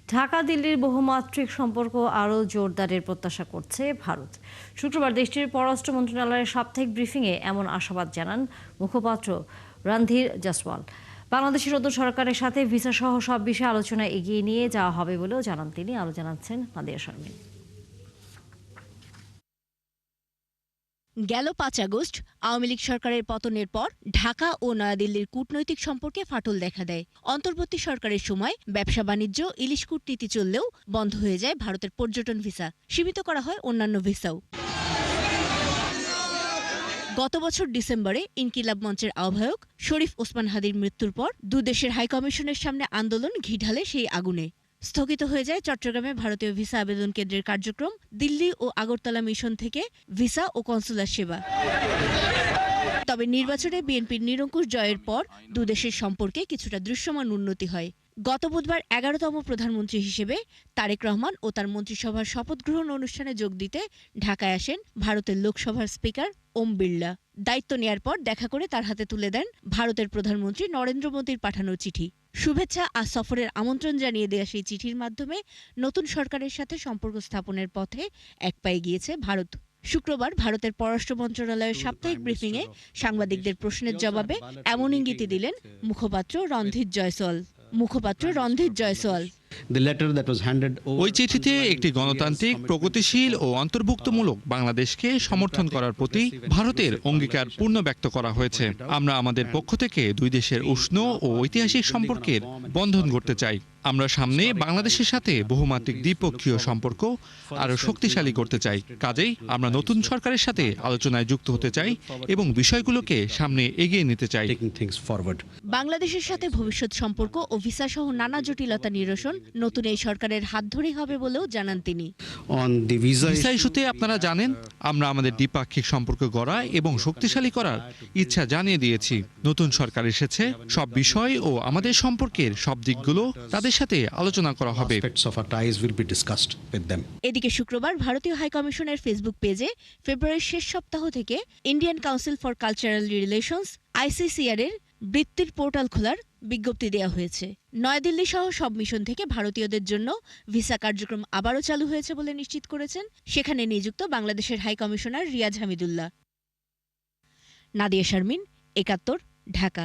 ঢাকা দিল্লির বহুমাত্রিক সম্পর্ক আরও জোরদারের প্রত্যাশা করছে ভারত। শুক্রবার দেশটির পররাষ্ট্র মন্ত্রণালয়ের সাপ্তাহিক ব্রিফিংয়ে এমন আশাবাদ জানান মুখপাত্র রণধীর জয়সওয়াল। বাংলাদেশের নতুন সরকারের সাথে ভিসা সহ সব বিষয়ে আলোচনা এগিয়ে নিয়ে যাওয়া হবে বলেও জানান তিনি। আরও জানাচ্ছেন নাদিয়া শারমিন। গেল ৫ আগস্ট আওয়ামী লীগ সরকারের পতনের পর ঢাকা ও নয়াদিল্লির কূটনৈতিক সম্পর্কে ফাটল দেখা দেয়। অন্তর্বর্তী সরকারের সময় ব্যবসা বাণিজ্য, ইলিশ কূটনীতি চললেও বন্ধ হয়ে যায় ভারতের পর্যটন ভিসা, সীমিত করা হয় অন্যান্য ভিসাও। গত বছর ডিসেম্বরে ইনকিলাব মঞ্চের আহ্বায়ক শরীফ ওসমান হাদির মৃত্যুর পর দুদেশের হাইকমিশনের সামনে আন্দোলন ঘি ঢালে সেই আগুনে। স্থগিত হয়ে যায় চট্টগ্রামে ভারতীয় ভিসা আবেদন কেন্দ্রের কার্যক্রম, দিল্লি ও আগরতলা মিশন থেকে ভিসা ও কনসুলার সেবা। তবে নির্বাচনে বিএনপির নিরঙ্কুশ জয়ের পর দুদেশের সম্পর্কে কিছুটা দৃশ্যমান উন্নতি হয়। গত বুধবার ১১তম প্রধানমন্ত্রী হিসেবে তারেক রহমান ও তার মন্ত্রিসভার শপথ গ্রহণ অনুষ্ঠানে যোগ দিতে ঢাকায় আসেন ভারতের লোকসভার স্পিকার ওম বিড়লা। দায়িত্ব নেয়ার পর দেখা করে তার হাতে তুলে দেন ভারতের প্রধানমন্ত্রী নরেন্দ্র মোদীর পাঠানো চিঠি। শুভেচ্ছা আর সফরের আমন্ত্রণ জানিয়ে দেয়া সেই চিঠির মাধ্যমে নতুন সরকারের সাথে সম্পর্ক স্থাপনের পথে এক পায়ে গিয়েছে ভারত। শুক্রবার ভারতের পররাষ্ট্র মন্ত্রণালয়ের সাপ্তাহিক ব্রিফিংয়ে সাংবাদিকদের প্রশ্নের জবাবে এমন ইঙ্গিতই দিলেন মুখপাত্র রণধীর জয়সওয়াল। ওই চিঠিতে একটি গণতান্ত্রিক, প্রগতিশীল ও অন্তর্ভুক্তমূলক বাংলাদেশকে সমর্থন করার প্রতি ভারতের অঙ্গীকার পূর্ণ ব্যক্ত করা হয়েছে। আমরা আমাদের পক্ষ থেকে দুই দেশের উষ্ণ ও ঐতিহাসিক সম্পর্কের বন্ধন করতে চাই। আমরা সামনে বাংলাদেশের সাথে বহুমাত্রিক দ্বিপক্ষীয় সম্পর্ক আরও শক্তিশালী করতে চাই। কাজেই আমরা নতুন সরকারের সাথে আলোচনায় যুক্ত হতে চাই এবং বিষয়গুলোকে সামনে এগিয়ে নিতে চাই। বাংলাদেশের সাথে ভবিষ্যৎ সম্পর্ক ও ভিসা সহ নানা জটিলতা নিরসন নতুন এই সরকারের হাত ধরেই হবে বলেও জানান তিনি। ভিসা ইস্যুতে আপনারা জানেন, আমরা আমাদের দ্বিপাক্ষিক সম্পর্ক গড়া এবং শক্তিশালী করার ইচ্ছা জানিয়ে দিয়েছি। নতুন সরকার এসেছে, সব বিষয় ও আমাদের সম্পর্কের সব দিকগুলো তাদের সাথে আলোচনা করা হবে। এদিকে শুক্রবার ভারতীয় হাইকমিশনের ফেসবুক পেজে ফেব্রুয়ারির শেষ সপ্তাহ থেকে Indian council for cultural relations ICCR এর বৃত্তির পোর্টাল খোলার বিজ্ঞপ্তি দেওয়া হয়েছে। নয়াদিল্লি সহ সব মিশন থেকে ভারতীয়দের জন্য ভিসা কার্যক্রম আবারও চালু হয়েছে বলে নিশ্চিত করেছেন সেখানে নিযুক্ত বাংলাদেশের হাইকমিশনার রিয়াজ হামিদুল্লাহ। নাদিয়া শারমিন, ৭১, ঢাকা।